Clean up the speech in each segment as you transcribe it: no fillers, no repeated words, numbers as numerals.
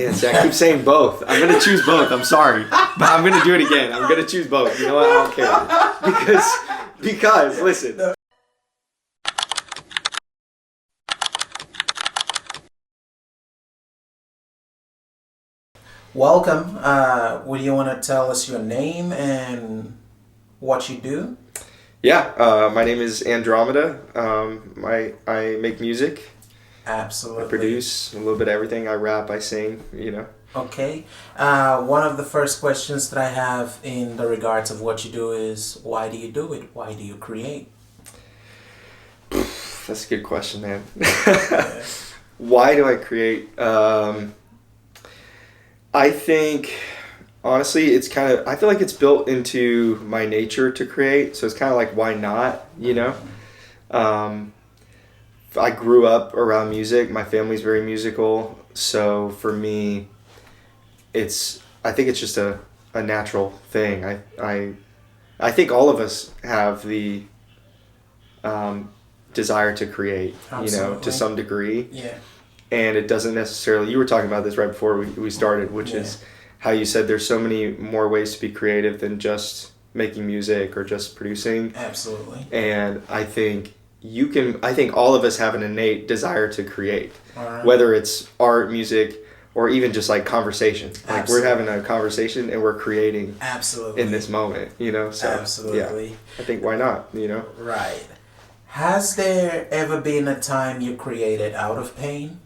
Yeah, see, I keep saying both. I'm gonna choose both. I'm sorry, but I'm gonna do it again. I'm gonna choose both. You know what? I don't care because listen. Welcome. Would you want to tell us your name and what you do? Yeah, my name is Andrømeda. I make music. Absolutely. I produce a little bit of everything. I rap, I sing, Okay. One of the first questions that I have in the regards of what you do is, why do you do it? Why do you create? That's a good question, man. Yeah. Why do I create? I think, honestly, I feel like it's built into my nature to create. So it's kind of like, why not, I grew up around music. My family's very musical. So for me, I think it's just a natural thing. I think all of us have the desire to create, Absolutely. to some degree. Yeah. And it doesn't necessarily, you were talking about this right before we started, which is how you said there's so many more ways to be creative than just making music or just producing. Absolutely. And I think all of us have an innate desire to create, Right. whether it's art, music, or even just like conversation. Like Absolutely. we're having a conversation and we're creating Absolutely. in this moment, So Absolutely. yeah, I think why not, Right. Has there ever been a time you created out of pain?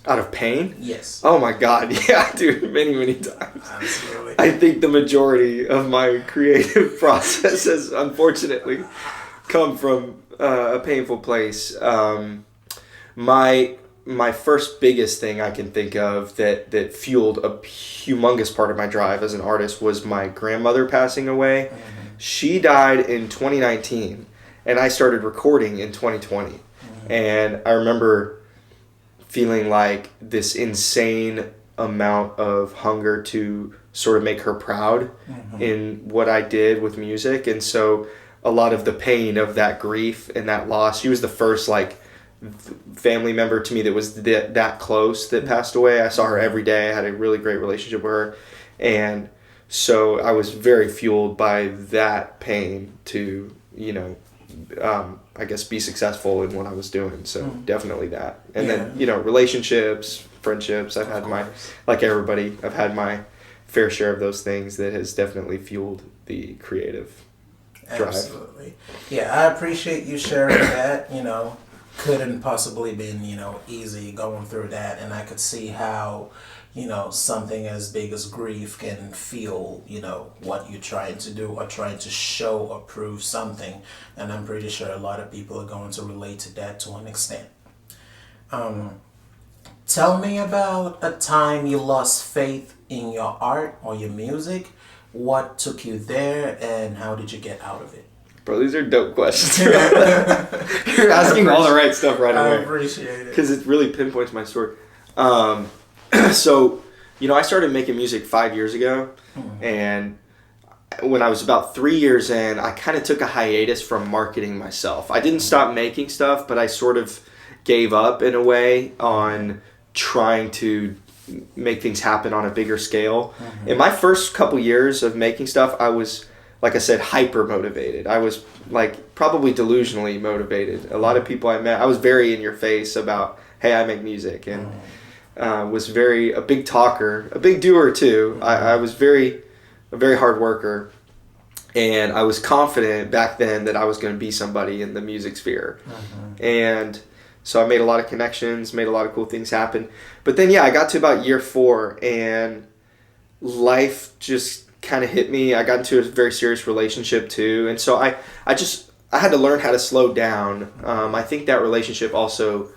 Out of pain? Yes. Oh my God, yeah, dude, many times. Absolutely. I think the majority of my creative process has unfortunately come from a painful place. My first biggest thing I can think of that fueled a humongous part of my drive as an artist was my grandmother passing away. Mm-hmm. She died in 2019, and I started recording in 2020. Mm-hmm. And I remember feeling like this insane amount of hunger to sort of make her proud Mm-hmm. in what I did with music. And so a lot of the pain of that grief and that loss, she was the first family member to me that was that close that passed away. I saw her every day. I had a really great relationship with her. And so I was very fueled by that pain to, I guess be successful in what I was doing. So definitely that. And then, relationships, friendships, I've had like everybody, I've had my fair share of those things that has definitely fueled the creative drive. Absolutely. Yeah, I appreciate you sharing that. Couldn't possibly been, easy going through that. And I could see how, something as big as grief can feel, what you're trying to do or trying to show or prove something. And I'm pretty sure a lot of people are going to relate to that to an extent. Tell me about a time you lost faith in your art or your music. What took you there and how did you get out of it? Bro, these are dope questions. You're asking all the right stuff right away. I appreciate it. Because it really pinpoints my story. So, I started making music 5 years ago. And when I was about 3 years in, I kind of took a hiatus from marketing myself. I didn't stop making stuff, but I sort of gave up in a way on trying to make things happen on a bigger scale. In my first couple years of making stuff, I was, like I said, hyper motivated. I was probably delusionally motivated. A lot of people I met, I was very in your face about, hey, I make music, and was a big talker, a big doer too. I was a very hard worker, and I was confident back then that I was going to be somebody in the music sphere. And so I made a lot of connections, made a lot of cool things happen. But then, I got to about year 4, and life just kind of hit me. I got into a very serious relationship too, and so I had to learn how to slow down. I think that relationship also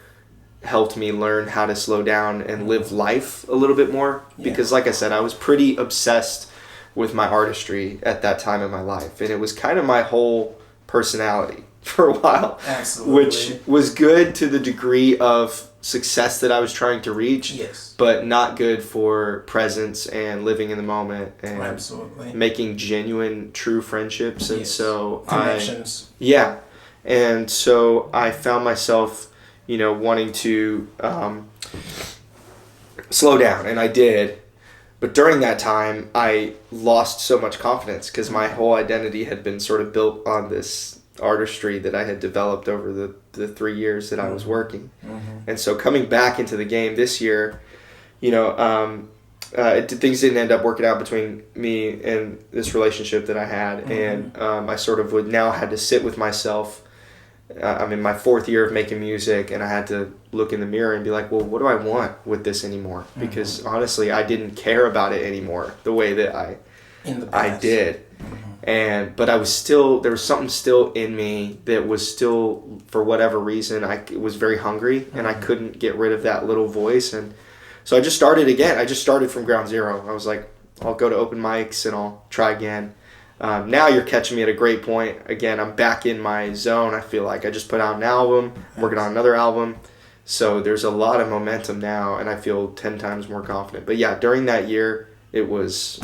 helped me learn how to slow down and live life a little bit more, because like I said, I was pretty obsessed with my artistry at that time in my life, and it was kind of my whole personality for a while. Absolutely. Which was good to the degree of success that I was trying to reach, yes, but not good for presence and living in the moment and absolutely making genuine, true friendships. And so connections. And so I found myself, wanting to slow down, and I did. But during that time, I lost so much confidence because my whole identity had been sort of built on this artistry that I had developed over the 3 years that I was working. And so coming back into the game this year, things didn't end up working out between me and this relationship that I had. And I sort of had to sit with myself. I'm in my 4th year of making music, and I had to look in the mirror and be like, well, what do I want with this anymore? Because honestly, I didn't care about it anymore the way that I did. But I was still, there was something still in me that was still, for whatever reason, I was very hungry, and I couldn't get rid of that little voice. And so I just started again. I just started from ground zero. I was like, I'll go to open mics and I'll try again. Now you're catching me at a great point. Again, I'm back in my zone. I feel like I just put out an album, I'm working on another album. So there's a lot of momentum now, and I feel 10 times more confident. But yeah, during that year, it was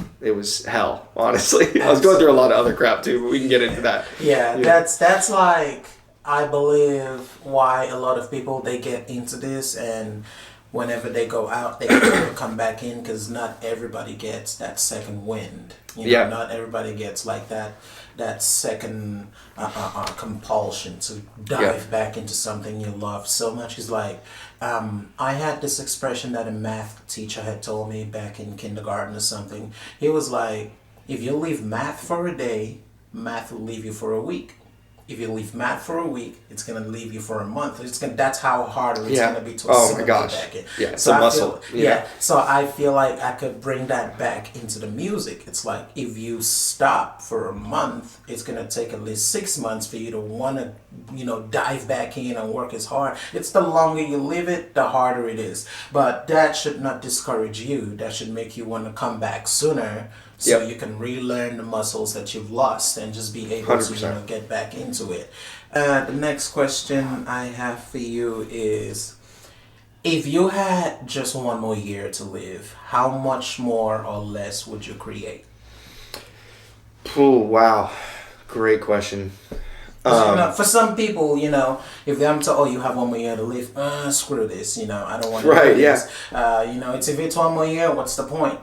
hell, honestly. I was going through a lot of other crap too, but we can get into that. Yeah. That's like, I believe, why a lot of people, they get into this, and whenever they go out, they can come back in, because not everybody gets that second wind. Not everybody gets like that second compulsion to dive back into something you love so much. It's like, I had this expression that a math teacher had told me back in kindergarten or something. He was like, if you leave math for a day, math will leave you for a week. If you leave math for a week, it's gonna leave you for a month. That's how hard it's gonna be to assimilate back in. Yeah, it's a muscle. So I feel like I could bring that back into the music. It's like, if you stop for a month, it's gonna take at least 6 months for you to wanna, dive back in and work as hard. It's the longer you live it, the harder it is. But that should not discourage you. That should make you wanna come back sooner, so you can relearn the muscles that you've lost and just be able 100%. To get back into it. The next question I have for you is, if you had just 1 more year to live, how much more or less would you create? Oh, wow. Great question. For some people, if I'm to, you have 1 more year to live, screw this, I don't want to do this. It's, if it's 1 more year, what's the point,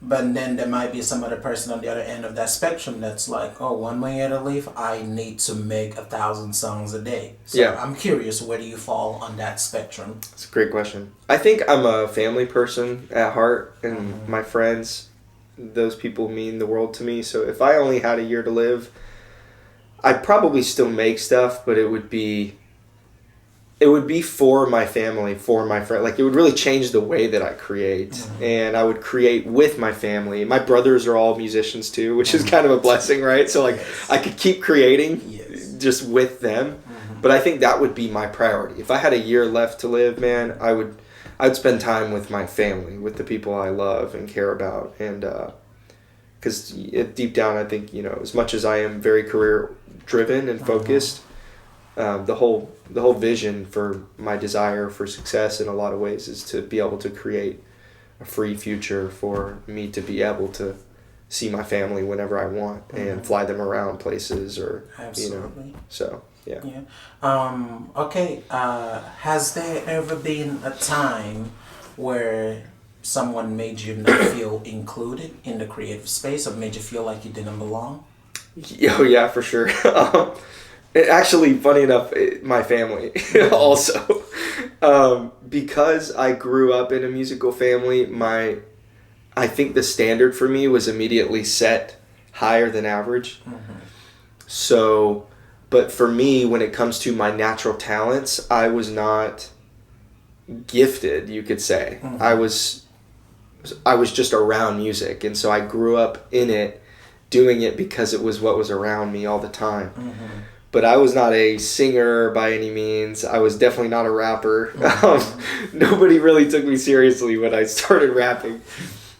But then there might be some other person on the other end of that spectrum that's like, 1 more year to live, I need to make 1,000 songs a day. So I'm curious, where do you fall on that spectrum? That's a great question. I think I'm a family person at heart, and my friends, those people mean the world to me. So if I only had a year to live, I'd probably still make stuff, but it would be for my family, for my friend. Like, it would really change the way that I create. And I would create with my family. My brothers are all musicians too, which is kind of a blessing, right? So like, I could keep creating just with them. But I think that would be my priority. If I had a year left to live, man, I'd spend time with my family, with the people I love and care about. And because deep down, I think, as much as I am very career driven and focused, the whole vision for my desire for success in a lot of ways is to be able to create a free future for me to be able to see my family whenever I want and fly them around places, or so okay, has there ever been a time where someone made you not feel included in the creative space, or made you feel like you didn't belong? Oh yeah, for sure. Actually, funny enough, my family also. Because I grew up in a musical family, I think the standard for me was immediately set higher than average. So, but for me, when it comes to my natural talents, I was not gifted, you could say. I was just around music, and so I grew up in it, doing it because it was what was around me all the time. But I was not a singer by any means. I was definitely not a rapper. Nobody really took me seriously when I started rapping.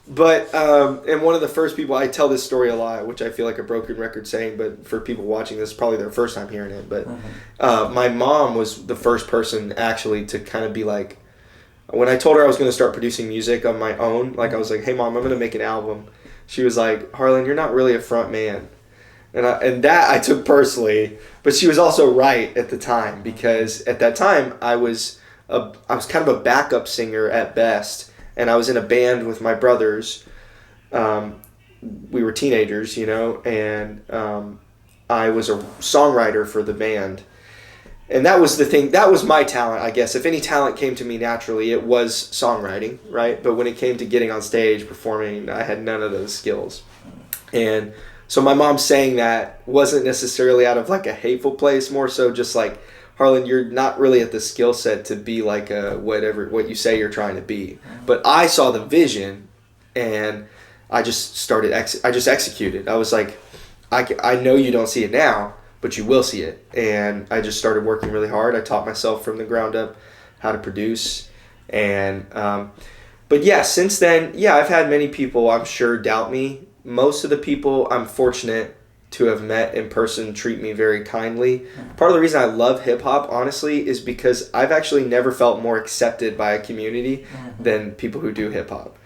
But, and one of the first people, I tell this story a lot, which I feel like a broken record saying, but for people watching this, probably their first time hearing it. But my mom was the first person actually to kind of be like, when I told her I was going to start producing music on my own, like I was like, hey mom, I'm going to make an album. She was like, Harlan, you're not really a front man. And that I took personally, but she was also right at the time, because at that time I was kind of a backup singer at best, and I was in a band with my brothers. We were teenagers, you know, and I was a songwriter for the band. And that was the thing, that was my talent, I guess. If any talent came to me naturally, it was songwriting, right? But when it came to getting on stage, performing, I had none of those skills. And so my mom saying that wasn't necessarily out of like a hateful place, more so just like, Harlan, you're not really at the skill set to be like what you say you're trying to be. But I saw the vision, and I just I just executed. I was like, I know you don't see it now, but you will see it. And I just started working really hard. I taught myself from the ground up how to produce. And, but yeah, since then, yeah, I've had many people, I'm sure, doubt me. Most of the people I'm fortunate to have met in person treat me very kindly. Part of the reason I love hip hop, honestly, is because I've actually never felt more accepted by a community than people who do hip hop.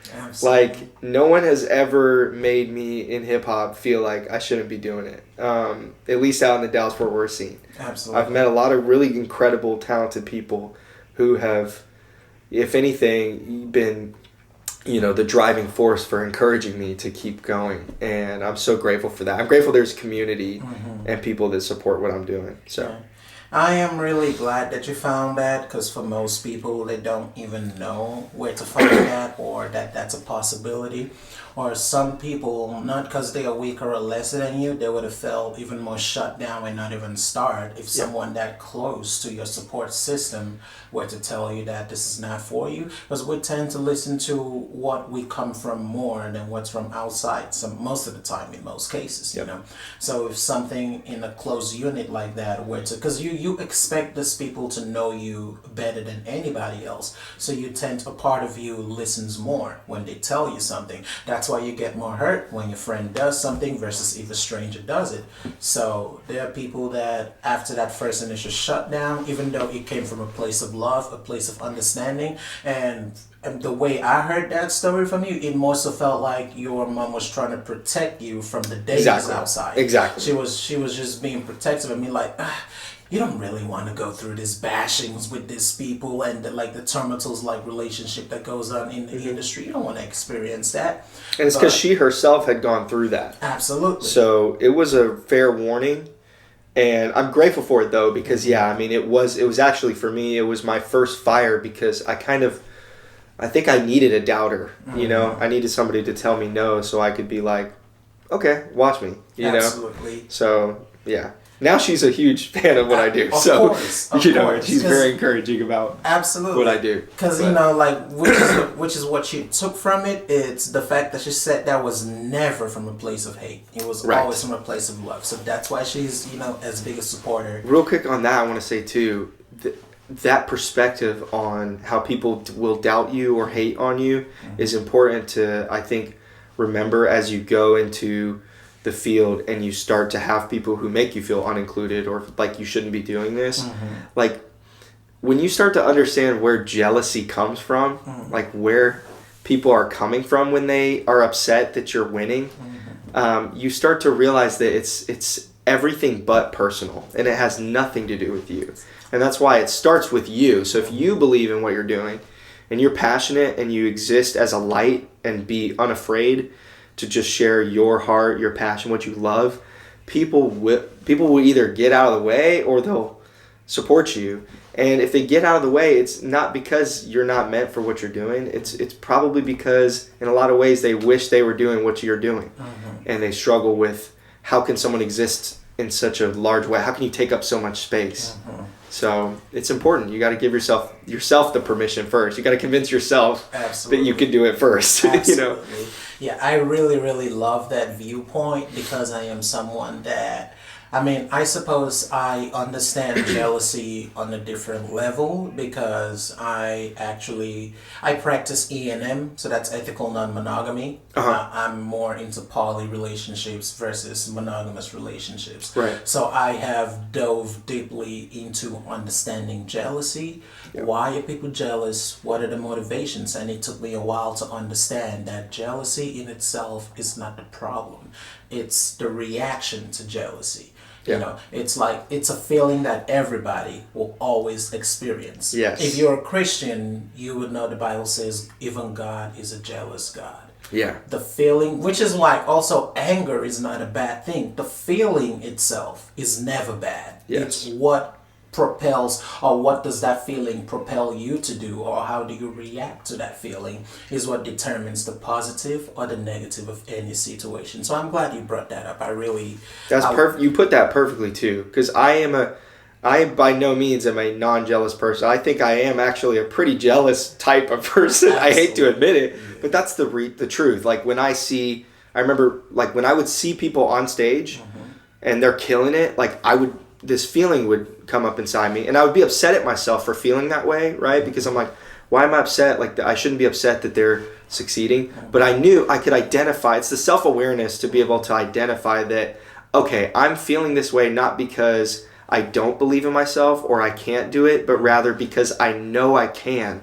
Like, no one has ever made me in hip hop feel like I shouldn't be doing it. At least out in the Dallas-Fort Worth scene. Absolutely. I've met a lot of really incredible, talented people who have, if anything, been, you know, the driving force for encouraging me to keep going. And I'm so grateful for that. I'm grateful there's community and people that support what I'm doing. So. Yeah. I am really glad that you found that, because for most people, they don't even know where to find that, or that that's a possibility. Or some people, not because they are weaker or lesser than you, they would have felt even more shut down and not even start if someone that close to your support system were to tell you that this is not for you. Because we tend to listen to what we come from more than what's from outside, most of the time, in most cases, you know. So if something in a close unit like that were to, because you expect these people to know you better than anybody else, so you tend to, a part of you listens more when they tell you something. That's why you get more hurt when your friend does something versus if a stranger does it. So there are people that after that first initial shutdown, even though it came from a place of love, a place of understanding, and the way I heard that story from you, it more so felt like your mom was trying to protect you from the days outside. Exactly. She was just being protective of me, like, you don't really want to go through this bashings with these people and the tumultuous relationship that goes on in the industry. You don't want to experience that. And it's because she herself had gone through that. Absolutely. So it was a fair warning. And I'm grateful for it, though, because, yeah, I mean, it was actually, for me, it was my first fire, because I think I needed a doubter, you know? I needed somebody to tell me no, so I could be like, okay, watch me, you know? Absolutely. So, yeah. Now she's a huge fan of what I do. Of course, you know, she's very encouraging about what I do. Because, you know, which is what she took from it. It's the fact that she said that was never from a place of hate. It was always from a place of love. So that's why she's, you know, as big a supporter. Real quick on that, I want to say, too, that perspective on how people will doubt you or hate on you is important to, I think, remember as you go into the field and you start to have people who make you feel unincluded or like you shouldn't be doing this. Like, when you start to understand where jealousy comes from, like where people are coming from when they are upset that you're winning, you start to realize that it's everything but personal, and it has nothing to do with you. And that's why it starts with you. So if you believe in what you're doing and you're passionate and you exist as a light and be unafraid to just share your heart, your passion, what you love, people will either get out of the way or they'll support you. And if they get out of the way, it's not because you're not meant for what you're doing. It's probably because in a lot of ways they wish they were doing what you're doing. And they struggle with, how can someone exist in such a large way? How can you take up so much space? So it's important. You got to give yourself the permission first. You got to convince yourself that you can do it first. You know. Yeah, I really, really love that viewpoint, because I am someone that, I mean, I suppose I understand jealousy on a different level, because I practice E&M, so that's ethical non-monogamy. I'm more into poly relationships versus monogamous relationships. Right. So I have dove deeply into understanding jealousy. Why are people jealous? What are the motivations? And it took me a while to understand that jealousy in itself is not the problem. It's the reaction to jealousy. You know, it's like, it's a feeling that everybody will always experience. Yes. If you're a Christian, you would know the Bible says even God is a jealous God. Yeah. The feeling, which is like also anger is not a bad thing. The feeling itself is never bad. Yes. It's what propels, or what does that feeling propel you to do, or how do you react to that feeling, is what determines the positive or the negative of any situation. So I'm glad you brought that up. That's perfect. You put that perfectly too, because I by no means am a non-jealous person. I think I am actually a pretty jealous type of person. Absolutely. I hate to admit it, but that's the truth. Like I remember like when I would see people on stage and they're killing it, like this feeling would come up inside me, and I would be upset at myself for feeling that way, right? Because I'm like, why am I upset? Like, I shouldn't be upset that they're succeeding. But I knew I could identify. It's the self-awareness to be able to identify that, okay, I'm feeling this way not because I don't believe in myself or I can't do it, but rather because I know I can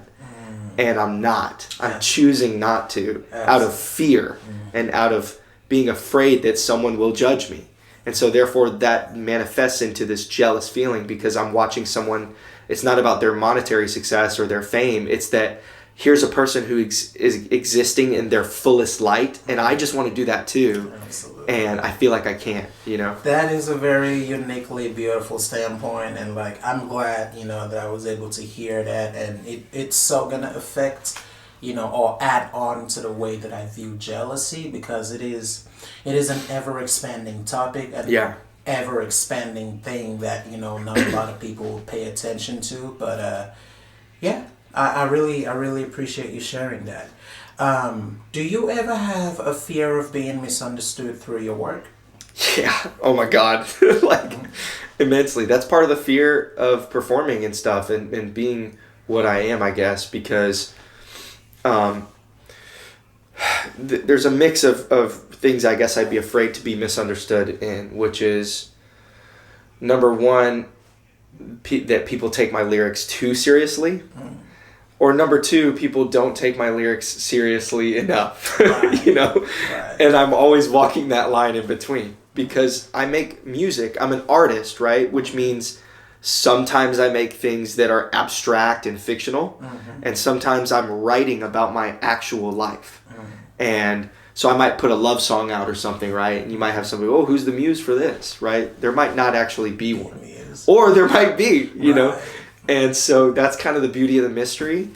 and I'm not. I'm choosing not to out of fear and out of being afraid that someone will judge me. And so therefore that manifests into this jealous feeling because I'm watching someone. It's not about their monetary success or their fame. It's that here's a person who is existing in their fullest light, and I just want to do that too. Absolutely. And I feel like I can't, you know. That is a very uniquely beautiful standpoint, and like I'm glad, you know, that I was able to hear that, and it's so gonna affect, you know, or add on to the way that I view jealousy, because it is an ever expanding topic, and ever expanding thing that, you know, not a lot of people pay attention to. But I really appreciate you sharing that. Do you ever have a fear of being misunderstood through your work? Yeah. Oh my God. Immensely. That's part of the fear of performing and stuff, and being what I am, I guess, because there's a mix of things I guess I'd be afraid to be misunderstood in, which is, number one, that people take my lyrics too seriously, or number two, people don't take my lyrics seriously enough. Right. You know, right. And I'm always walking that line in between, because I make music. I'm an artist, right? Which means sometimes I make things that are abstract and fictional, and sometimes I'm writing about my actual life. And so I might put a love song out or something, right? And you might have somebody, oh, who's the muse for this, right? There might not actually be one. Or there might be, you know? And so that's kind of the beauty of the mystery.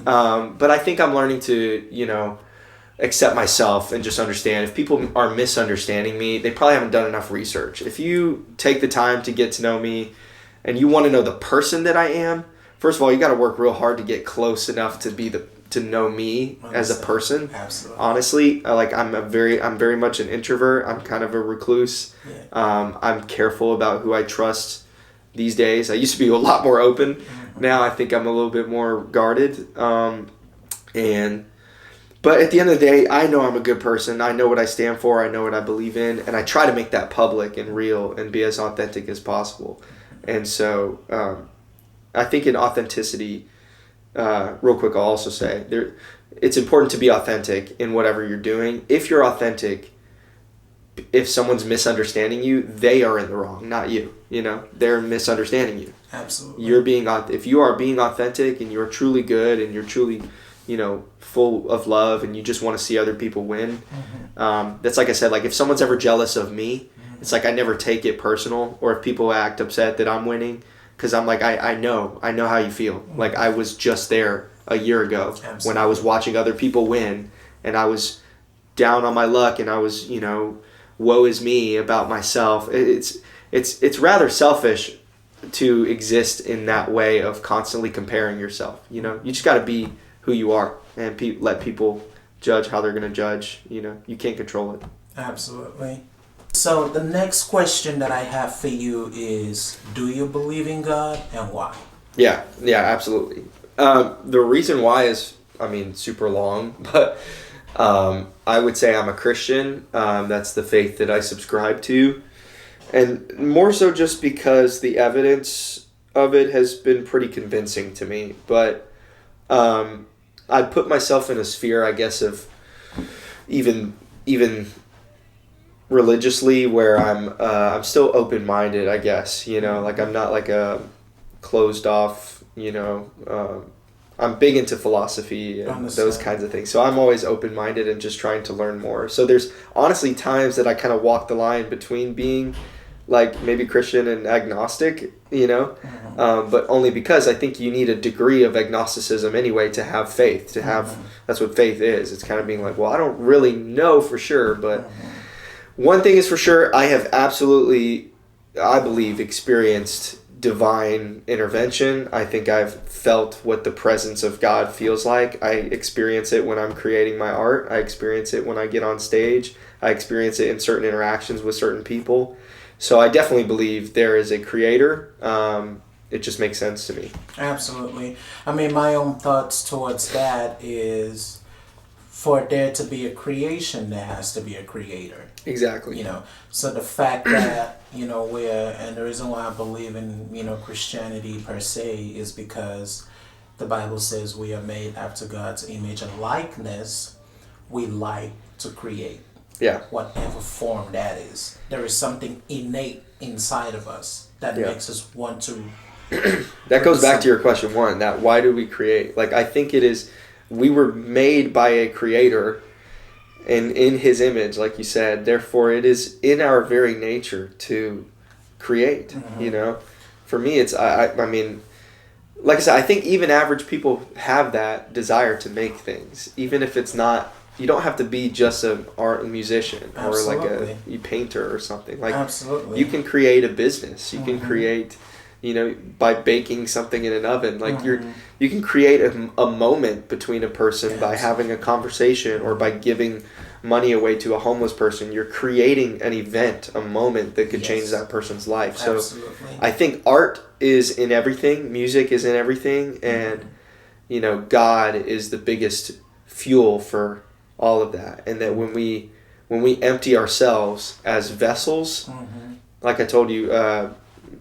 But I think I'm learning to, you know, accept myself and just understand if people are misunderstanding me, they probably haven't done enough research. If you take the time to get to know me and you want to know the person that I am, first of all, you got to work real hard to get close enough to know me as a person. Absolutely. Honestly, I'm very much an introvert. I'm kind of a recluse. Yeah. I'm careful about who I trust these days. I used to be a lot more open. Now I think I'm a little bit more guarded. But at the end of the day, I know I'm a good person. I know what I stand for. I know what I believe in, and I try to make that public and real and be as authentic as possible. And so I think in authenticity, real quick, I'll also say it's important to be authentic in whatever you're doing. If you're authentic, if someone's misunderstanding you, they are in the wrong, not you. You know, they're misunderstanding you. Absolutely. If you are being authentic and you're truly good and you're truly, you know, full of love and you just want to see other people win, that's like I said, like if someone's ever jealous of me, it's like I never take it personal. Or if people act upset that I'm winning, because I'm like, I know how you feel. Like I was just there a year ago. Absolutely. When I was watching other people win and I was down on my luck and I was, you know, woe is me about myself. It's rather selfish to exist in that way of constantly comparing yourself. You know, you just got to be who you are and let people judge how they're going to judge. You know, you can't control it. Absolutely. So the next question that I have for you is, do you believe in God and why? Yeah, absolutely. The reason why is, super long, but I would say I'm a Christian. That's the faith that I subscribe to. And more so just because the evidence of it has been pretty convincing to me. But I'd put myself in a sphere, I guess, of even religiously where I'm still open-minded, I guess, like I'm not like a closed off, I'm big into philosophy and those kinds of things. So I'm always open-minded and just trying to learn more. So there's honestly times that I kind of walk the line between being like maybe Christian and agnostic, but only because I think you need a degree of agnosticism anyway to have faith, that's what faith is. It's kind of being like, well, I don't really know for sure, but one thing is for sure, I have absolutely, I believe, experienced divine intervention. I think I've felt what the presence of God feels like. I experience it when I'm creating my art. I experience it when I get on stage. I experience it in certain interactions with certain people. So I definitely believe there is a creator. It just makes sense to me. Absolutely. I mean, my own thoughts towards that is, for there to be a creation, there has to be a creator. Exactly. So the fact that, and the reason why I believe in, Christianity per se is because the Bible says we are made after God's image and likeness. We like to create. Yeah. Whatever form that is. There is something innate inside of us that makes us want to. That goes back to your question one, that why do we create? Like, I think it is, we were made by a creator and in his image, like you said. Therefore, it is in our very nature to create, For me, it's, I mean, like I said, I think even average people have that desire to make things. Even if it's not, you don't have to be just an art musician or like a painter or something. Like, absolutely, you can create a business. You can create, by baking something in an oven. Like you can create a moment between a person by having a conversation or by giving money away to a homeless person. You're creating an event, a moment that could change that person's life. So I think art is in everything. Music is in everything. And, God is the biggest fuel for all of that. And that when we empty ourselves as vessels, like I told you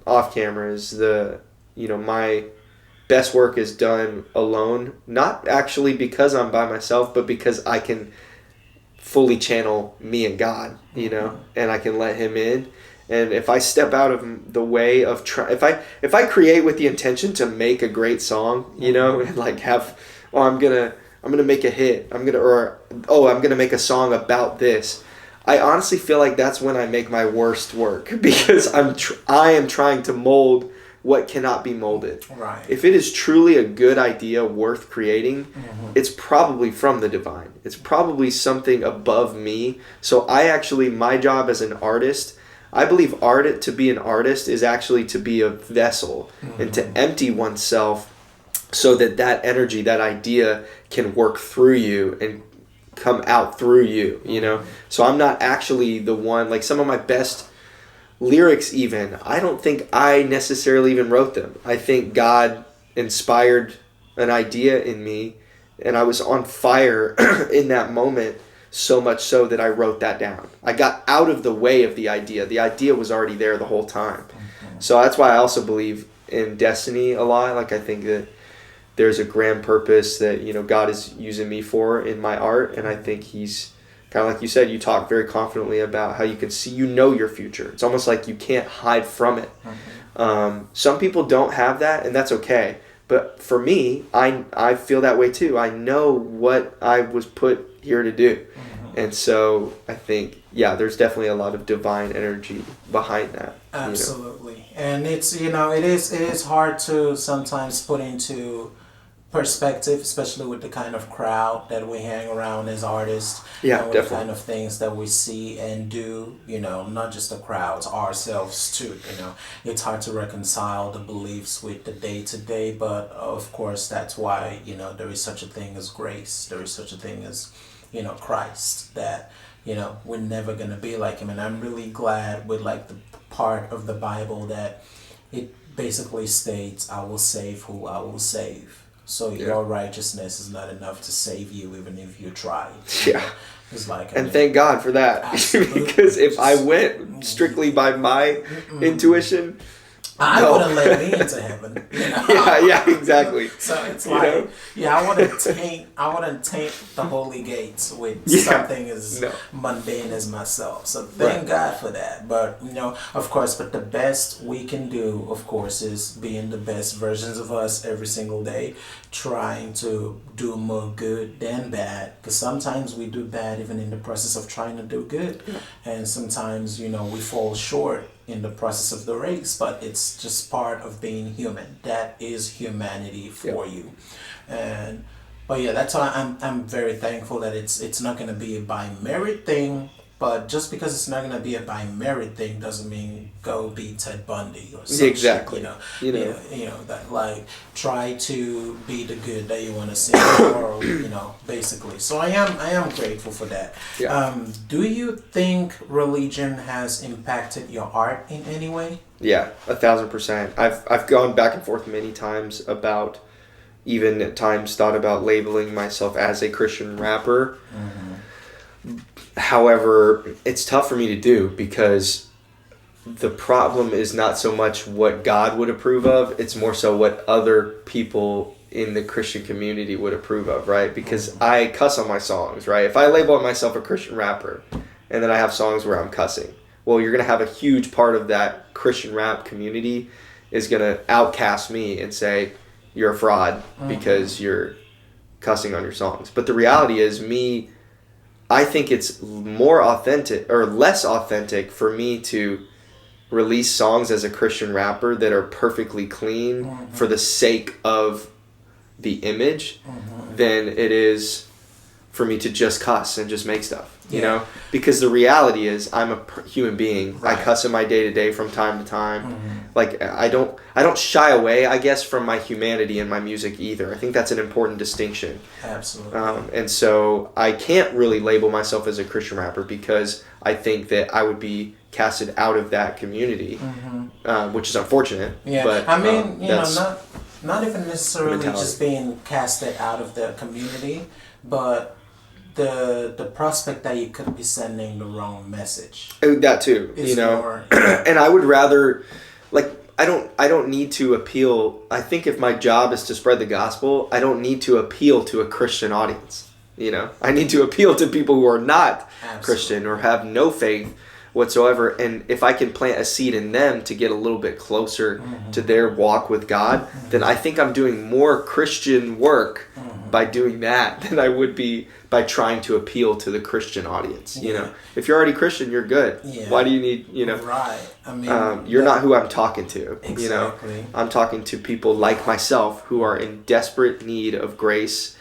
off camera, is my best work is done alone, not actually because I'm by myself, but because I can fully channel me and God, and I can let him in. And if I step out of the way of if I create with the intention to make a great song, and like I'm gonna make a hit, I'm gonna make a song about this, I honestly feel like that's when I make my worst work, because I am trying to mold what cannot be molded. Right. If it is truly a good idea worth creating, it's probably from the divine. It's probably something above me. So my job as an artist, I believe to be an artist is actually to be a vessel and to empty oneself so that energy, that idea can work through you and come out through you, So I'm not actually the one, like some of my best lyrics even, I don't think I necessarily even wrote them. I think God inspired an idea in me, and I was on fire in that moment, so much so that I wrote that down. I got out of the way of the idea. The idea was already there the whole time. So that's why I also believe in destiny a lot. Like, I think that there's a grand purpose that, God is using me for in my art, and I think he's kind of like you said, you talk very confidently about how you can see, your future. It's almost like you can't hide from it. Some people don't have that, and that's okay. But for me, I feel that way too. I know what I was put here to do. And so I think, there's definitely a lot of divine energy behind that. Absolutely. And it's, it is hard to sometimes put into perspective, especially with the kind of crowd that we hang around as artists. Yeah, with definitely. the kind of things that we see and do, not just the crowds, ourselves too. It's hard to reconcile the beliefs with the day-to-day, but of course that's why, there is such a thing as grace. There is such a thing as, Christ, that, we're never going to be like him. And I'm really glad with like the part of the Bible that it basically states, I will save who I will save. So your righteousness is not enough to save you, even if you try. It's like, thank God for that. Because if I went strictly by my intuition, I wouldn't let me into heaven. Yeah, exactly. So it's like, I wouldn't taint the holy gates with something as mundane as myself. So thank God for that. But of course, but the best we can do, of course, is being the best versions of us every single day, trying to do more good than bad. Because sometimes we do bad even in the process of trying to do good, and sometimes we fall short in the process of the race, but it's just part of being human. That is humanity for you. But that's why I'm very thankful that it's not going to be a by merit thing. But just because it's not going to be a by merit thing doesn't mean go be Ted Bundy or something. Exactly. That like try to be the good that you want to see, or basically. So I am grateful for that. Yeah. Do you think religion has impacted your art in any way? Yeah, 1,000%. I've gone back and forth many times about, even at times thought about labeling myself as a Christian rapper. However, it's tough for me to do because the problem is not so much what God would approve of, it's more so what other people in the Christian community would approve of, right? Because I cuss on my songs, right? If I label myself a Christian rapper and then I have songs where I'm cussing, well, you're going to have a huge part of that Christian rap community is going to outcast me and say, you're a fraud because you're cussing on your songs. But the reality is I think it's more authentic or less authentic for me to release songs as a Christian rapper that are perfectly clean for the sake of the image than it is for me to just cuss and just make stuff, because the reality is I'm a human being. Right. I cuss in my day-to-day from time to time. Like I don't shy away, I guess, from my humanity in my music either. I think that's an important distinction. Absolutely. And so I can't really label myself as a Christian rapper because I think that I would be casted out of that community, which is unfortunate. Yeah, but I mean, not even necessarily just being casted out of the community, but the prospect that you could be sending the wrong message. That too, and I would rather, I don't need to appeal. I think if my job is to spread the gospel, I don't need to appeal to a Christian audience. I need to appeal to people who are not Christian or have no faith whatsoever. And if I can plant a seed in them to get a little bit closer to their walk with God, then I think I'm doing more Christian work by doing that than I would be by trying to appeal to the Christian audience. If you're already Christian, you're good. Why do you need, Right. I mean, you're not who I'm talking to. Exactly. I'm talking to people like myself who are in desperate need of grace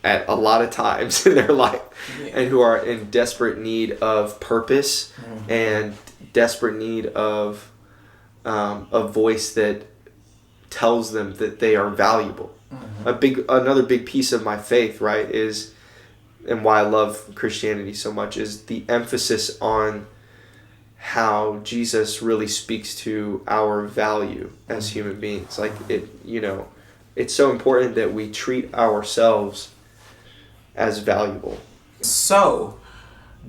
at a lot of times in their life, and who are in desperate need of purpose and desperate need of a voice that tells them that they are valuable. Another big piece of my faith, right, is, and why I love Christianity so much, is the emphasis on how Jesus really speaks to our value as human beings. Like it's so important that we treat ourselves as valuable. So,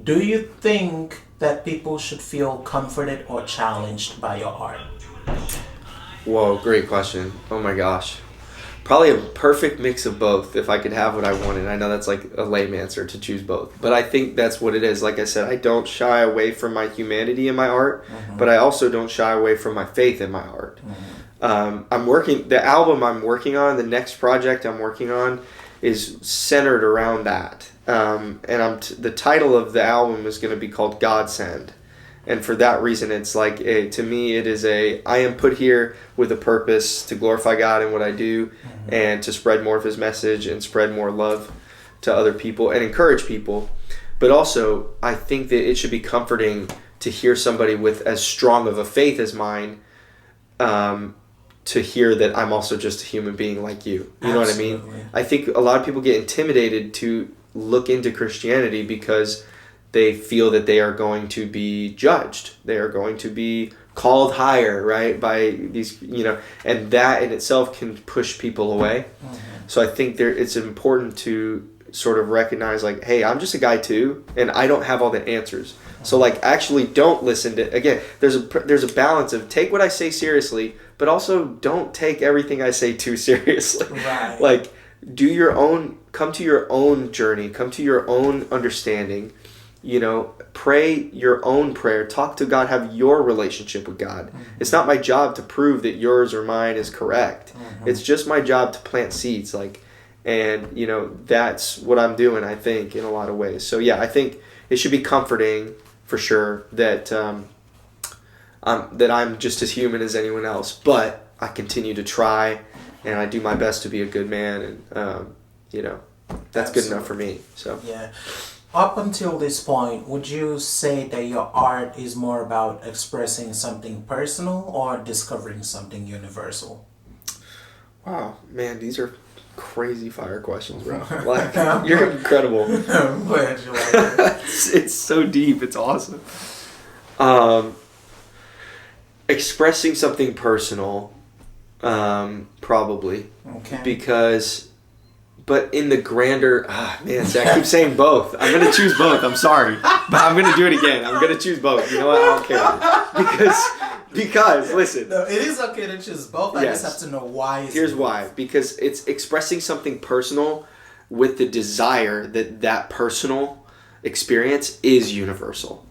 do you think that people should feel comforted or challenged by your art? Whoa, great question. Oh my gosh. Probably a perfect mix of both if I could have what I wanted. I know that's like a lame answer to choose both, but I think that's what it is. Like I said, I don't shy away from my humanity in my art, but I also don't shy away from my faith in my art. The album I'm working on, the next project I'm working on, is centered around that. And the title of the album is going to be called Godsend. And for that reason, it's like, to me, it is I am put here with a purpose to glorify God in what I do and to spread more of his message and spread more love to other people and encourage people. But also, I think that it should be comforting to hear somebody with as strong of a faith as mine, to hear that I'm also just a human being like you. You know what I mean? I think a lot of people get intimidated to look into Christianity because they feel that they are going to be judged. They are going to be called higher, right? By these, and that in itself can push people away. So I think it's important to sort of recognize like, hey, I'm just a guy too, and I don't have all the answers. So like actually don't listen to, again, there's a balance of take what I say seriously, but also don't take everything I say too seriously. Right. Like come to your own journey, come to your own understanding, pray your own prayer, talk to God, have your relationship with God. It's not my job to prove that yours or mine is correct. It's just my job to plant seeds, and that's what I'm doing, I think, in a lot of ways. So yeah, I think it should be comforting for sure that that I'm just as human as anyone else, but I continue to try and I do my best to be a good man, and that's good enough for me. So yeah. Up until this point, would you say that your art is more about expressing something personal or discovering something universal? Wow, man, these are crazy fire questions, bro. Like, you're incredible. I'm glad you like it. It's so deep. It's awesome. Expressing something personal, probably. Okay. But in the grander, man, see, I keep saying both. I'm going to choose both. I'm sorry. But I'm going to do it again. I'm going to choose both. You know what? I don't care. Because listen. No, it is okay to choose both. I just have to know why. Here's why. Because it's expressing something personal with the desire that personal experience is universal.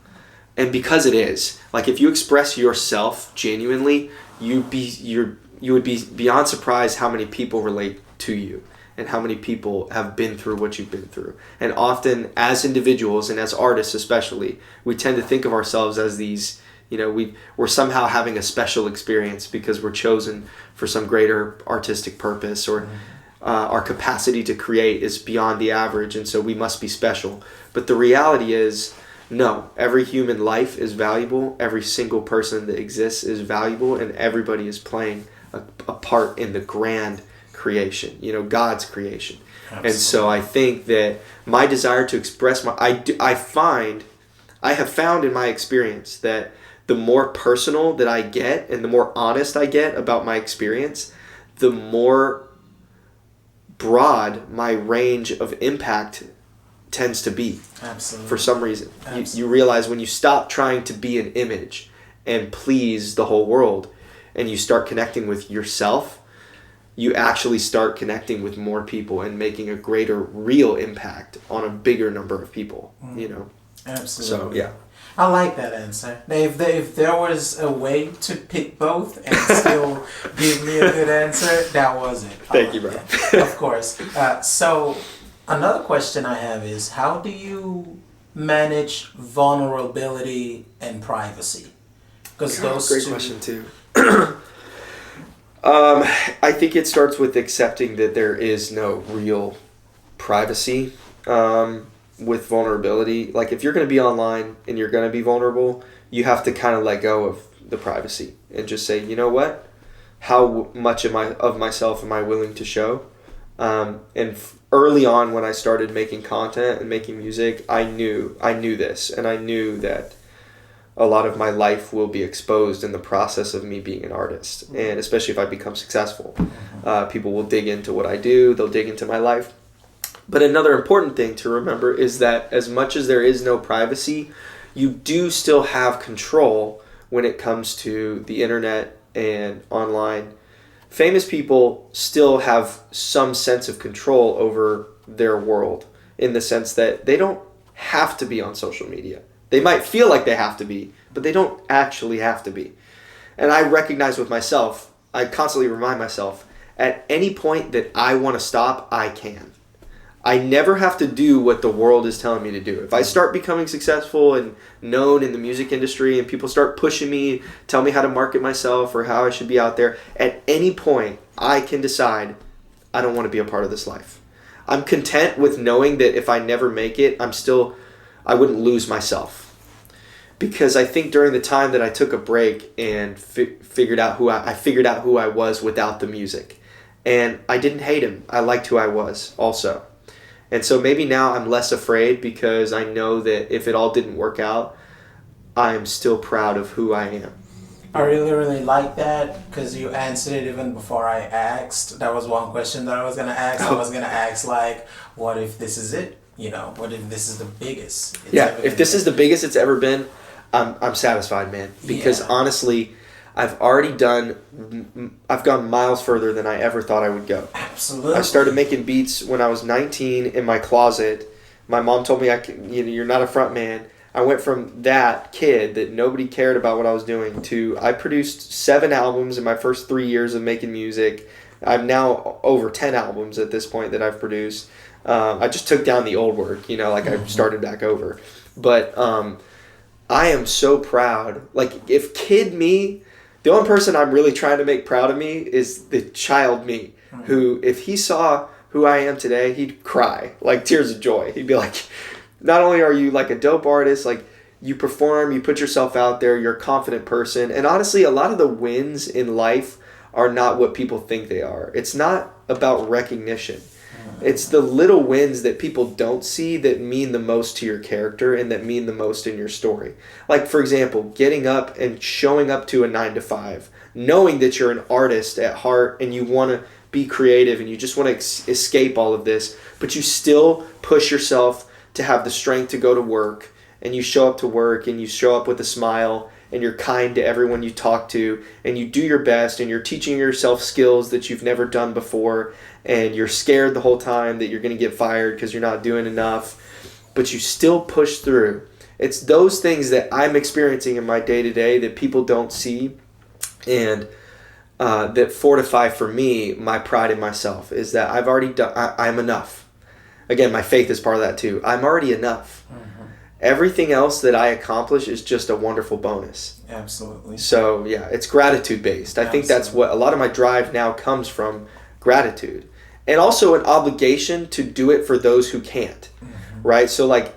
And because it is. Like, if you express yourself genuinely, you would be beyond surprised how many people relate to you. And how many people have been through what you've been through. And often, as individuals, and as artists especially, we tend to think of ourselves as these, we're somehow having a special experience because we're chosen for some greater artistic purpose, or our capacity to create is beyond the average, and so we must be special. But the reality is, no, every human life is valuable, every single person that exists is valuable, and everybody is playing a part in the grand creation, God's creation. Absolutely. And so I think that my desire to express I have found in my experience that the more personal that I get and the more honest I get about my experience, the more broad my range of impact tends to be. Absolutely. For some reason. You realize when you stop trying to be an image and please the whole world, and you start connecting with yourself, you actually start connecting with more people and making a greater real impact on a bigger number of people, Absolutely. So, yeah. I like that answer. If there was a way to pick both and still give me a good answer, that was it. Thank you, bro. Of course. So another question I have is, how do you manage vulnerability and privacy? Because those great question too. I think it starts with accepting that there is no real privacy with vulnerability. Like, if you're going to be online and you're going to be vulnerable, you have to kind of let go of the privacy and just say, you know what? How much of myself am I willing to show? Early on, when I started making content and making music, I knew this, and I knew that a lot of my life will be exposed in the process of me being an artist. And especially if I become successful, people will dig into what I do, they'll dig into my life. But another important thing to remember is that as much as there is no privacy, you do still have control when it comes to the internet and online. Famous people still have some sense of control over their world, in the sense that they don't have to be on social media. They might feel like they have to be, but they don't actually have to be. And I recognize with myself, I constantly remind myself, at any point that I want to stop, I can. I never have to do what the world is telling me to do. If I start becoming successful and known in the music industry and people start pushing me, tell me how to market myself or how I should be out there, at any point I can decide I don't want to be a part of this life. I'm content with knowing that if I never make it, I wouldn't lose myself. Because I think during the time that I took a break and figured out who I was without the music. And I didn't hate him. I liked who I was also. And so maybe now I'm less afraid because I know that if it all didn't work out, I'm still proud of who I am. I really, really like that because you answered it even before I asked. That was one question that I was going to ask. I was going to ask, like, what if this is it? what if this is the biggest it's Yeah, ever if this been? is the biggest it's ever been, I'm satisfied, man. Because Yeah. honestly, I've gone miles further than I ever thought I would go. Absolutely. I started making beats when I was 19 in my closet. My mom told me, you're not a front man. I went from that kid that nobody cared about what I was doing to I produced 7 albums in my first 3 years of making music. I'm now over 10 albums at this point that I've produced. I just took down the old work, I started back over. But I am so proud. Like, if kid me, the only person I'm really trying to make proud of me is the child me, who, if he saw who I am today, he'd cry, like tears of joy. He'd be like, not only are you like a dope artist, like you perform, you put yourself out there, you're a confident person. And honestly, a lot of the wins in life are not what people think they are. It's not about recognition. It's the little wins that people don't see that mean the most to your character and that mean the most in your story. Like, for example, getting up and showing up to a 9 to 5, knowing that you're an artist at heart and you want to be creative and you just want to escape all of this, but you still push yourself to have the strength to go to work, and you show up to work and you show up with a smile and you're kind to everyone you talk to and you do your best and you're teaching yourself skills that you've never done before and you're scared the whole time that you're going to get fired because you're not doing enough, but you still push through. It's those things that I'm experiencing in my day-to-day that people don't see, and that fortify for me my pride in myself, is that I've already done, I'm enough. Again, my faith is part of that too. I'm already enough. Everything else that I accomplish is just a wonderful bonus. Absolutely. So yeah, it's gratitude based. I think that's what a lot of my drive now comes from, gratitude. And also an obligation to do it for those who can't. Right? So like,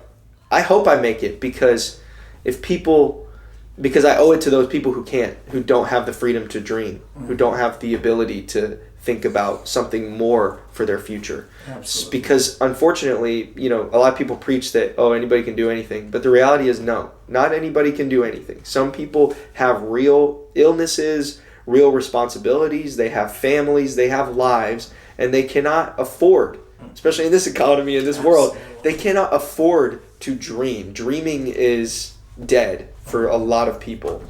I hope I make it because I owe it to those people who can't, who don't have the freedom to dream, who don't have the ability to think about something more for their future. Absolutely. Because unfortunately, a lot of people preach that, oh, anybody can do anything. But the reality is no, not anybody can do anything. Some people have real illnesses, real responsibilities, they have families, they have lives, and they cannot afford, especially in this economy, in this world, they cannot afford to dream. Dreaming is dead for a lot of people.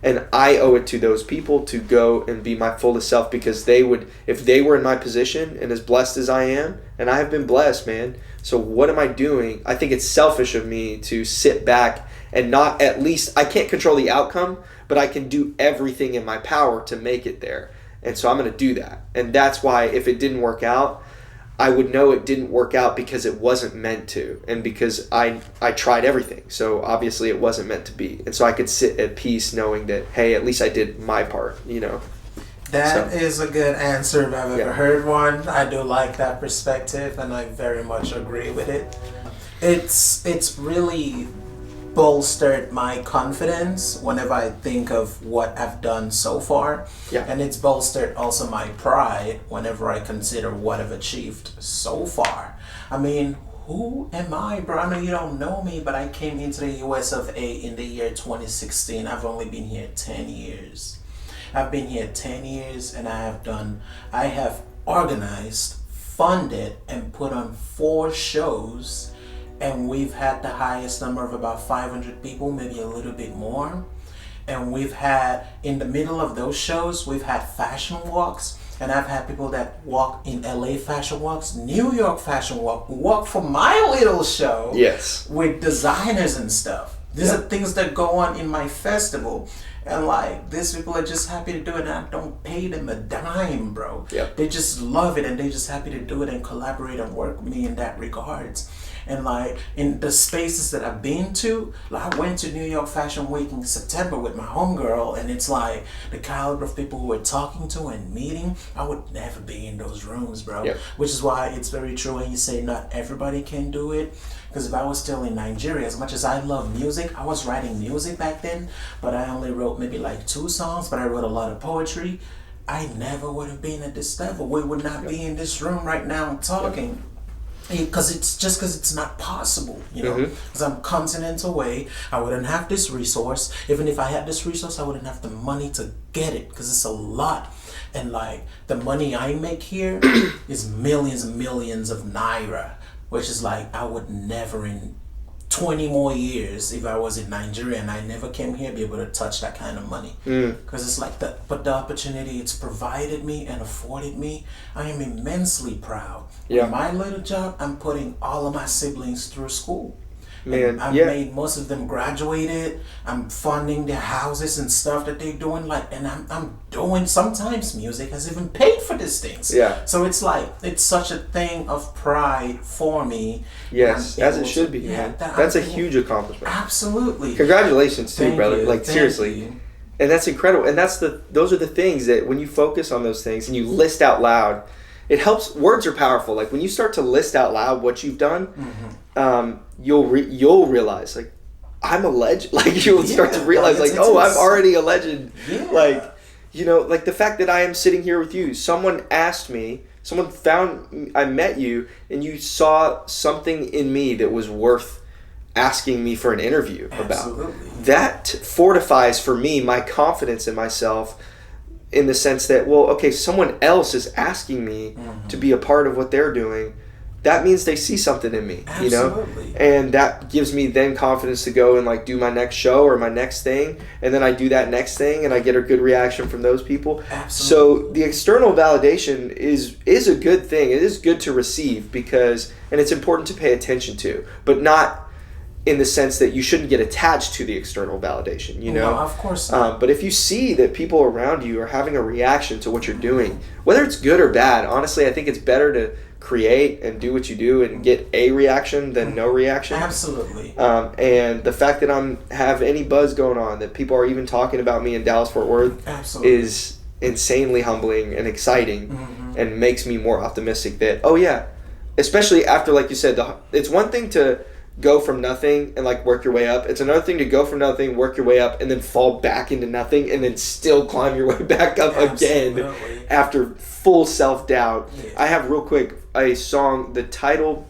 And I owe it to those people to go and be my fullest self, because they would, if they were in my position and as blessed as I am, and I have been blessed, man. So what am I doing? I think it's selfish of me to sit back and not, at least, I can't control the outcome, but I can do everything in my power to make it there. And so I'm going to do that. And that's why if it didn't work out, I would know it didn't work out because it wasn't meant to, and because I tried everything. So obviously it wasn't meant to be. And so I could sit at peace knowing that, hey, at least I did my part, That is a good answer if I've ever heard one. I do like that perspective, and I very much agree with it. It's really bolstered my confidence whenever I think of what I've done so far. Yeah. And it's bolstered also my pride whenever I consider what I've achieved so far. I mean, who am I, bro? I know you don't know me, but I came into the US of A in the year 2016. I've only been here 10 years. I've been here 10 years, and I have organized, funded, and put on 4 shows, and we've had the highest number of about 500 people, maybe a little bit more. And we've had, in the middle of those shows, we've had fashion walks, and I've had people that walk in LA fashion walks, New York fashion walk for my little show. Yes. With designers and stuff. These are things that go on in my festival. And like, these people are just happy to do it, and I don't pay them a dime, bro. Yep. They just love it, and they're just happy to do it and collaborate and work with me in that regards. And like, in the spaces that I've been to, like, I went to New York Fashion Week in September with my homegirl, and it's like the caliber of people who we're talking to and meeting, I would never be in those rooms, bro. Yep. Which is why it's very true when you say not everybody can do it. Because if I was still in Nigeria, as much as I love music, I was writing music back then, but I only wrote maybe like 2 songs, but I wrote a lot of poetry. I never would have been at this level. We would not be in this room right now talking. Because it's not possible, because I'm continents away. I wouldn't have this resource. Even if I had this resource, I wouldn't have the money to get it, because it's a lot. And like, the money I make here is millions and millions of naira. which is like I would never in 20 more years, if I was in Nigeria and I never came here, be able to touch that kind of money. Because it's like but the opportunity it's provided me and afforded me, I am immensely proud. Yeah. In my little job, I'm putting all of my siblings through school. Man, I've made most of them graduated. I'm funding their houses and stuff that they're doing. Like, and I'm doing, sometimes music has even paid for these things. Yeah. So it's like, it's such a thing of pride for me. Yes, as it should be, man. That's a huge accomplishment. Absolutely. Congratulations too, brother. Like, Thank seriously. you. And that's incredible. And those are the things that when you focus on those things and you list out loud, it helps. Words are powerful. Like when you start to list out loud what you've done, you'll realize like I'm a legend. Like you'll start to realize like, oh, I'm already a legend. Yeah. Like, you know, like the fact that I am sitting here with you. Someone asked me. Someone found. I met you, and you saw something in me that was worth asking me for an interview about. Absolutely. That fortifies for me my confidence in myself. In the sense that, well, okay, someone else is asking me to be a part of what they're doing. That means they see something in me, Absolutely. you know? And that gives me then confidence to go and like do my next show or my next thing. And then I do that next thing and I get a good reaction from those people. Absolutely. So the external validation is a good thing. It is good to receive because, and it's important to pay attention to, but not in the sense that you shouldn't get attached to the external validation, you know? No, of course not. But if you see that people around you are having a reaction to what you're doing, whether it's good or bad, honestly, I think it's better to create and do what you do and get a reaction than no reaction. Absolutely. And the fact that have any buzz going on, that people are even talking about me in Dallas-Fort Worth is insanely humbling and exciting and makes me more optimistic that, oh yeah, especially after, like you said, it's one thing to go from nothing and like work your way up. It's another thing to go from nothing, work your way up, and then fall back into nothing and then still climb your way back up again after full self-doubt. Yeah. I have real quick a song, the title,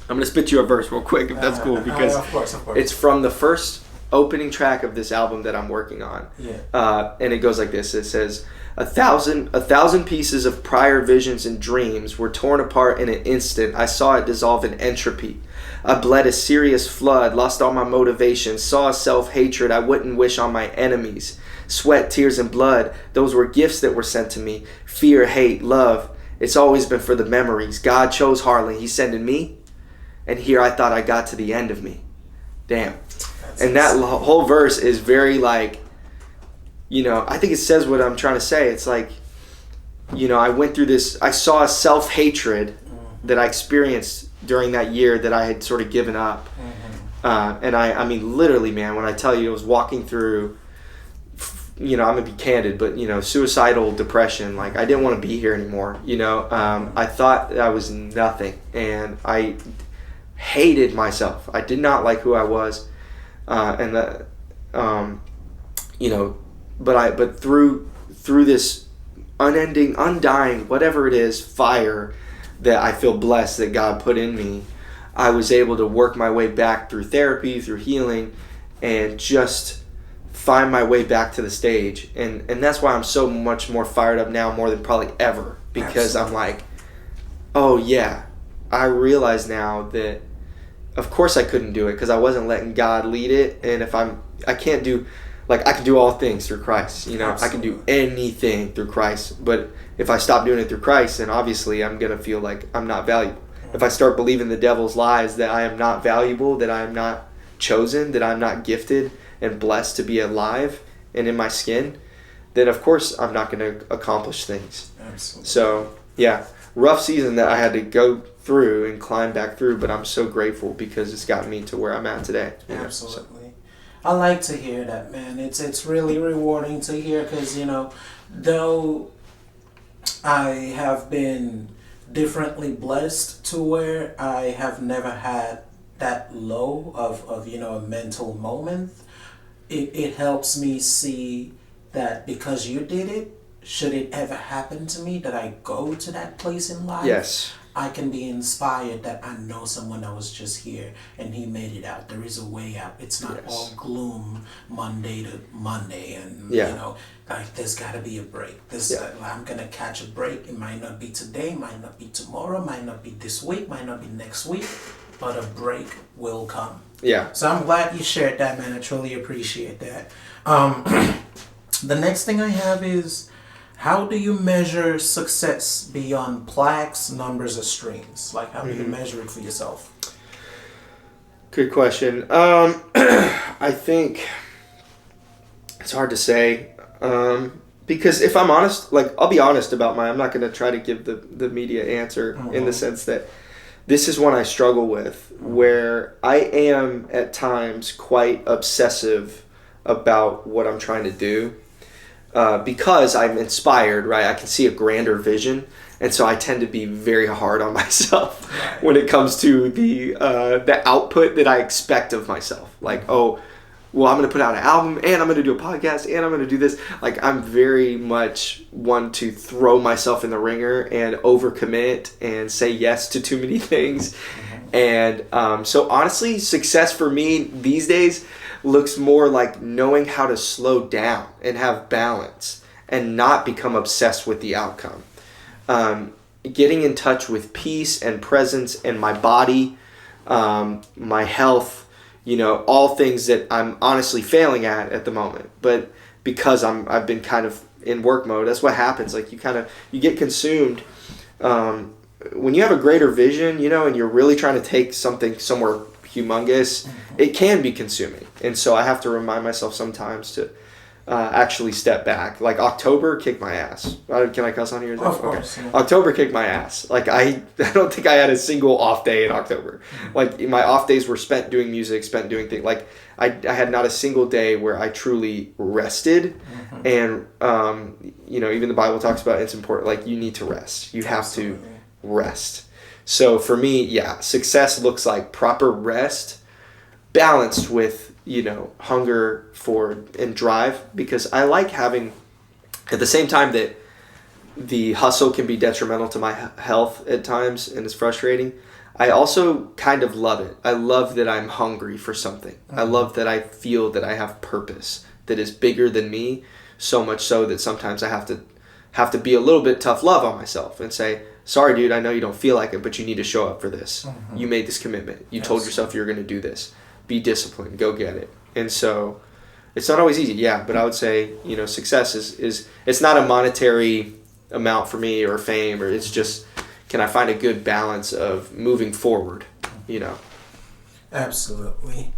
I'm going to spit you a verse real quick if that's cool because of course. It's from the first opening track of this album that I'm working on. Yeah. And it goes like this. It says, A thousand pieces of prior visions and dreams were torn apart in an instant. I saw it dissolve in entropy. I bled a serious flood, lost all my motivation, saw self-hatred I wouldn't wish on my enemies. Sweat, tears, and blood, those were gifts that were sent to me. Fear, hate, love, it's always been for the memories. God chose Harley, he's sending me, and here I thought I got to the end of me. Damn. And that whole verse is very like, you know, I think it says what I'm trying to say. It's like, you know, I went through this, I saw a self-hatred that I experienced during that year that I had sort of given up. And I mean, literally, man, when I tell you I was walking through, you know, I'm going to be candid, but, you know, suicidal depression, like I didn't want to be here anymore, you know. I thought I was nothing and I hated myself. I did not like who I was. You know, but through this unending, undying, whatever it is, fire that I feel blessed that God put in me, I was able to work my way back through therapy, through healing, and just find my way back to the stage. And that's why I'm so much more fired up now, more than probably ever, because I'm like, oh yeah, I realize now that of course I couldn't do it because I wasn't letting God lead it. And if I can do all things through Christ, you know. Absolutely. I can do anything through Christ. But if I stop doing it through Christ, then obviously I'm going to feel like I'm not valuable. If I start believing the devil's lies that I am not valuable, that I am not chosen, that I'm not gifted and blessed to be alive and in my skin, then of course I'm not going to accomplish things. Absolutely. So, yeah, rough season that I had to go through and climb back through, but I'm so grateful because it's gotten me to where I'm at today. Absolutely. So. I like to hear that, man. It's really rewarding to hear because, you know, though I have been differently blessed to where I have never had that low of you know, a mental moment, it helps me see that because you did it, should it ever happen to me that I go to that place in life, yes, I can be inspired that I know someone that was just here and he made it out. There is a way out. It's not all gloom Monday to Monday, and like there's got to be a break. I'm gonna catch a break. It might not be today, might not be tomorrow, might not be this week, might not be next week, but a break will come. Yeah. So I'm glad you shared that, man. I truly appreciate that. The next thing I have is, how do you measure success beyond plaques, numbers, or streams? Like, how do you measure it for yourself? Good question. I think it's hard to say. Because if I'm honest, like, I'll be honest about I'm not going to try to give the media answer in the sense that this is one I struggle with, where I am at times quite obsessive about what I'm trying to do. Because I'm inspired, right? I can see a grander vision, and so I tend to be very hard on myself when it comes to the output that I expect of myself. Like, oh, well, I'm going to put out an album, and I'm going to do a podcast, and I'm going to do this. Like, I'm very much one to throw myself in the ringer and overcommit and say yes to too many things. And so honestly, success for me these days looks more like knowing how to slow down and have balance and not become obsessed with the outcome. Getting in touch with peace and presence and my body, my health, all things that I'm honestly failing at the moment. But because I've been kind of in work mode, that's what happens. Like you get consumed. When you have a greater vision, and you're really trying to take something somewhere humongous, it can be consuming. And so I have to remind myself sometimes to actually step back. Like October kicked my ass. Can I cuss on here? Of course. Yeah. October kicked my ass. Like I don't think I had a single off day in October. Like my off days were spent doing music, spent doing things. Like I had not a single day where I truly rested. And even the Bible talks about it's important. Like you need to rest. You have to rest. So for me, success looks like proper rest balanced with, hunger for and drive, because I like having, at the same time that the hustle can be detrimental to my health at times and it's frustrating, I also kind of love it. I love that I'm hungry for something. I love that I feel that I have purpose that is bigger than me, so much so that sometimes I have to be a little bit tough love on myself and say, sorry, dude, I know you don't feel like it, but you need to show up for this. You made this commitment. You told yourself you're going to do this. Be disciplined. Go get it. And so it's not always easy, but I would say, success is it's not a monetary amount for me or fame, or it's just, can I find a good balance of moving forward, Absolutely.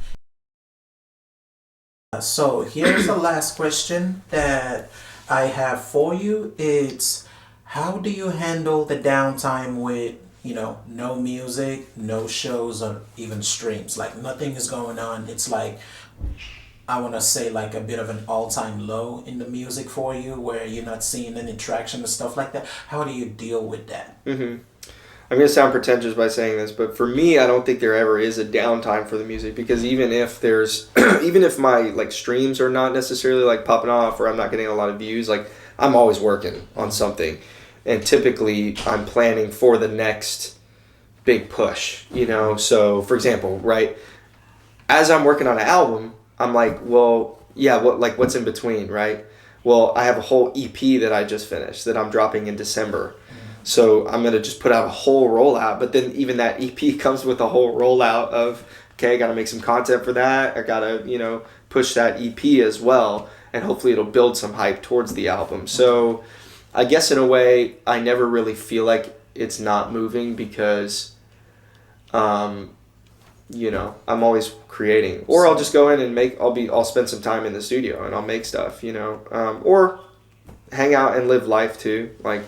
So here's the last question that I have for you. It's, how do you handle the downtime with, no music, no shows, or even streams? Like nothing is going on. It's like, I want to say like a bit of an all-time low in the music for you, where you're not seeing any traction and stuff like that. How do you deal with that? I'm going to sound pretentious by saying this, but for me, I don't think there ever is a downtime for the music, because even if my like streams are not necessarily like popping off, or I'm not getting a lot of views, like I'm always working on something. And typically I'm planning for the next big push, So for example, right, as I'm working on an album, I'm like, well, what's in between, right? Well, I have a whole EP that I just finished that I'm dropping in December. So I'm going to just put out a whole rollout, but then even that EP comes with a whole rollout of, okay, I got to make some content for that. I got to, push that EP as well. And hopefully it'll build some hype towards the album. So I guess in a way, I never really feel like it's not moving, because, I'm always creating. Or I'll just go in and I'll spend some time in the studio and I'll make stuff, or hang out and live life too. Like,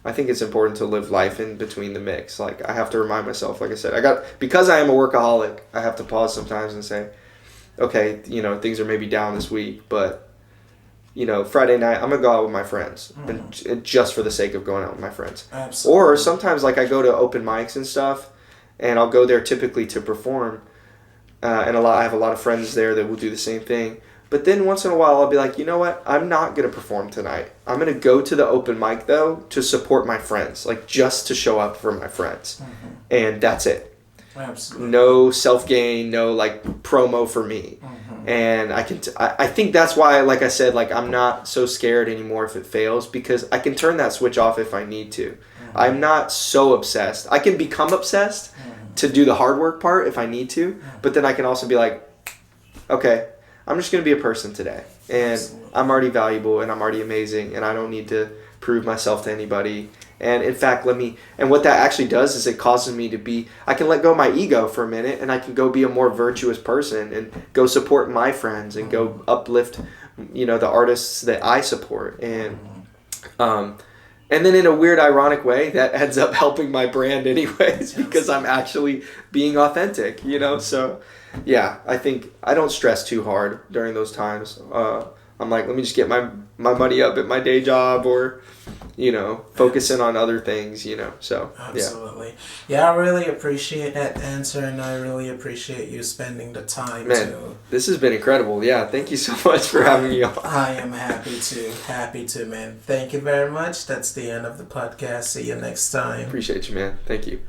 I think it's important to live life in between the mix. Like, I have to remind myself, like I said, because I am a workaholic, I have to pause sometimes and say, okay, things are maybe down this week, but Friday night, I'm going to go out with my friends, and just for the sake of going out with my friends. Absolutely. Or sometimes, like, I go to open mics and stuff, and I'll go there typically to perform, and I have a lot of friends there that will do the same thing, But then once in a while, I'll be like, you know what? I'm not going to perform tonight. I'm going to go to the open mic, though, to support my friends. Like, just to show up for my friends. Mm-hmm. And that's it. Absolutely. No self-gain, no, like, promo for me. Mm-hmm. And I think that's why, like I said, like, I'm not so scared anymore if it fails, because I can turn that switch off if I need to. Mm-hmm. I'm not so obsessed. I can become obsessed to do the hard work part if I need to, but then I can also be like, okay, I'm just going to be a person today, and I'm already valuable, and I'm already amazing, and I don't need to prove myself to anybody. And in fact, and what that actually does is it causes me to be, I can let go of my ego for a minute, and I can go be a more virtuous person and go support my friends and go uplift, the artists that I support. And then in a weird, ironic way, that ends up helping my brand anyways, because I'm actually being authentic, so yeah, I think I don't stress too hard during those times. I'm like, let me just get my money up at my day job, or focusing on other things, so absolutely. Yeah, I really appreciate that answer, and I really appreciate you spending the time. Man, this has been incredible. Yeah, thank you so much for having me on. I am happy to, man. Thank you very much. That's the end of the podcast. See you next time. Appreciate you, man. Thank you.